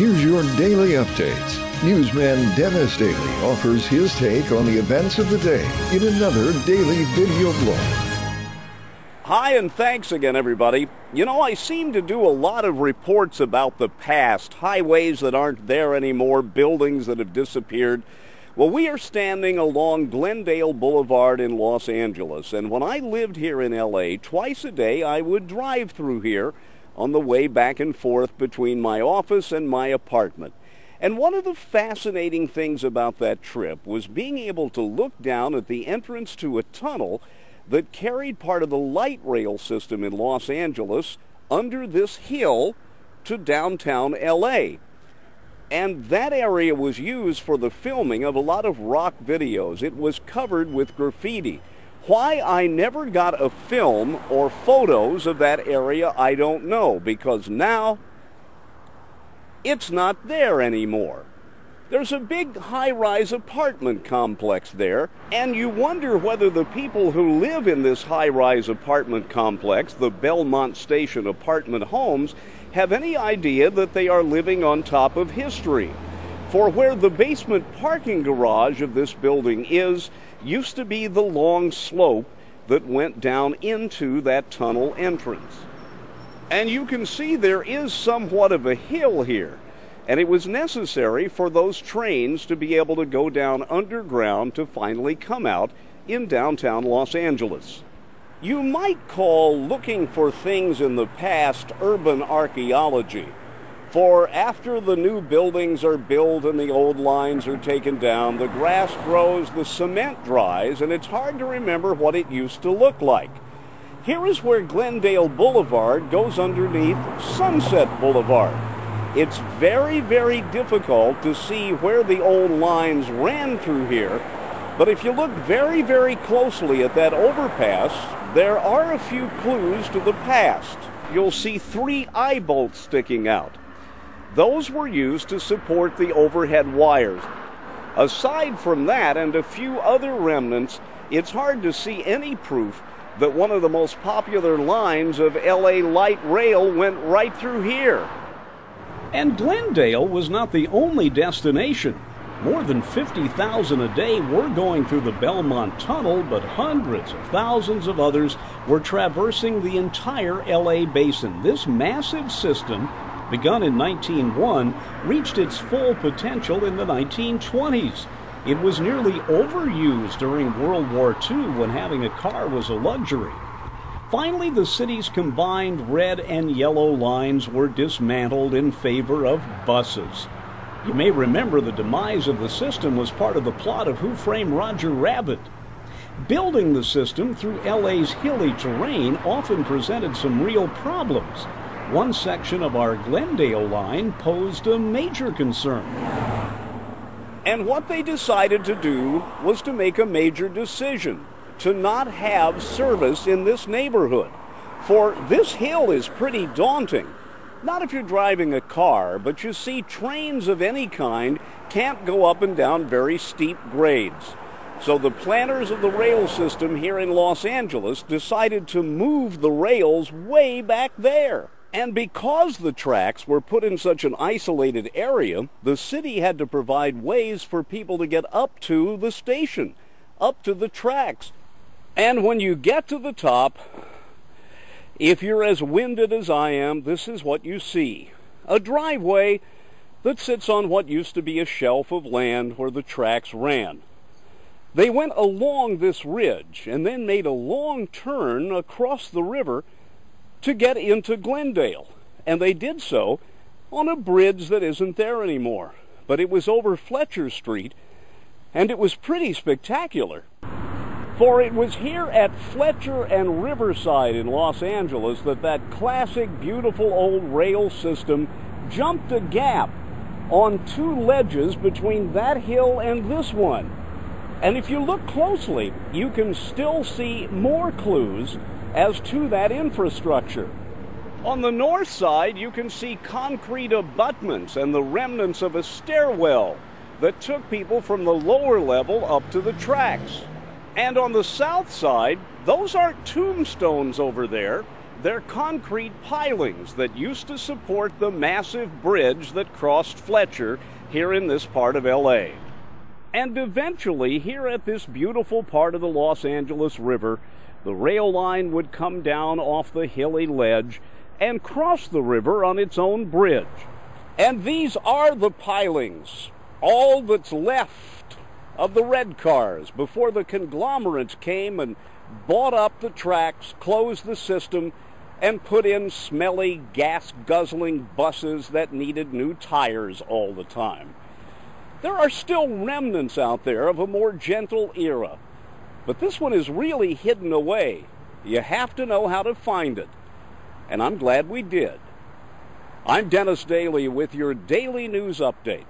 Here's your daily updates. Newsman Dennis Daily offers his take on the events of the day in another daily video blog. Hi, and thanks again, everybody. You know, I seem to do a lot of reports about the past, highways that aren't there anymore, buildings that have disappeared. Well, we are standing along Glendale Boulevard in Los Angeles, and when I lived here in L.A., twice a day I would drive through here on the way back and forth between my office and my apartment. And one of the fascinating things about that trip was being able to look down at the entrance to a tunnel that carried part of the light rail system in Los Angeles under this hill to downtown L.A. And that area was used for the filming of a lot of rock videos. It was covered with graffiti. Why I never got a film or photos of that area, I don't know, because now it's not there anymore. There's a big high-rise apartment complex there, and you wonder whether the people who live in this high-rise apartment complex, the Belmont Station apartment homes, have any idea that they are living on top of history. For where the basement parking garage of this building used to be the long slope that went down into that tunnel entrance. And you can see there is somewhat of a hill here, and it was necessary for those trains to be able to go down underground to finally come out in downtown Los Angeles. You might call looking for things in the past urban archaeology. For after the new buildings are built and the old lines are taken down, the grass grows, the cement dries, and it's hard to remember what it used to look like. Here is where Glendale Boulevard goes underneath Sunset Boulevard. It's very, very difficult to see where the old lines ran through here, but if you look very, very closely at that overpass, there are a few clues to the past. You'll see 3 eye bolts sticking out. Those were used to support the overhead wires. Aside from that and a few other remnants, it's hard to see any proof that one of the most popular lines of LA light rail went right through here. And Glendale was not the only destination. More than 50,000 a day were going through the Belmont Tunnel, but hundreds of thousands of others were traversing the entire LA basin. This massive system, begun in 1901, reached its full potential in the 1920s. It was nearly overused during World War II when having a car was a luxury. Finally, the city's combined red and yellow lines were dismantled in favor of buses. You may remember the demise of the system was part of the plot of Who Framed Roger Rabbit. Building the system through LA's hilly terrain often presented some real problems. One section of our Glendale line posed a major concern. And what they decided to do was to make a major decision, to not have service in this neighborhood. For this hill is pretty daunting. Not if you're driving a car, but you see trains of any kind can't go up and down very steep grades. So the planners of the rail system here in Los Angeles decided to move the rails way back there. And because the tracks were put in such an isolated area, the city had to provide ways for people to get up to the station, up to the tracks. And when you get to the top, if you're as winded as I am, this is what you see. A driveway that sits on what used to be a shelf of land where the tracks ran. They went along this ridge and then made a long turn across the river to get into Glendale. And they did so on a bridge that isn't there anymore. But it was over Fletcher Street, and it was pretty spectacular. For it was here at Fletcher and Riverside in Los Angeles that classic, beautiful old rail system jumped a gap on 2 ledges between that hill and this one. And if you look closely, you can still see more clues as to that infrastructure. On the north side, you can see concrete abutments and the remnants of a stairwell that took people from the lower level up to the tracks. And on the south side, those aren't tombstones over there. They're concrete pilings that used to support the massive bridge that crossed Fletcher here in this part of L.A. And eventually, here at this beautiful part of the Los Angeles River, the rail line would come down off the hilly ledge and cross the river on its own bridge. And these are the pilings, all that's left of the red cars before the conglomerates came and bought up the tracks, closed the system, and put in smelly, gas-guzzling buses that needed new tires all the time. There are still remnants out there of a more gentle era, but this one is really hidden away. You have to know how to find it, and I'm glad we did. I'm Dennis Daly with your Daily News Update.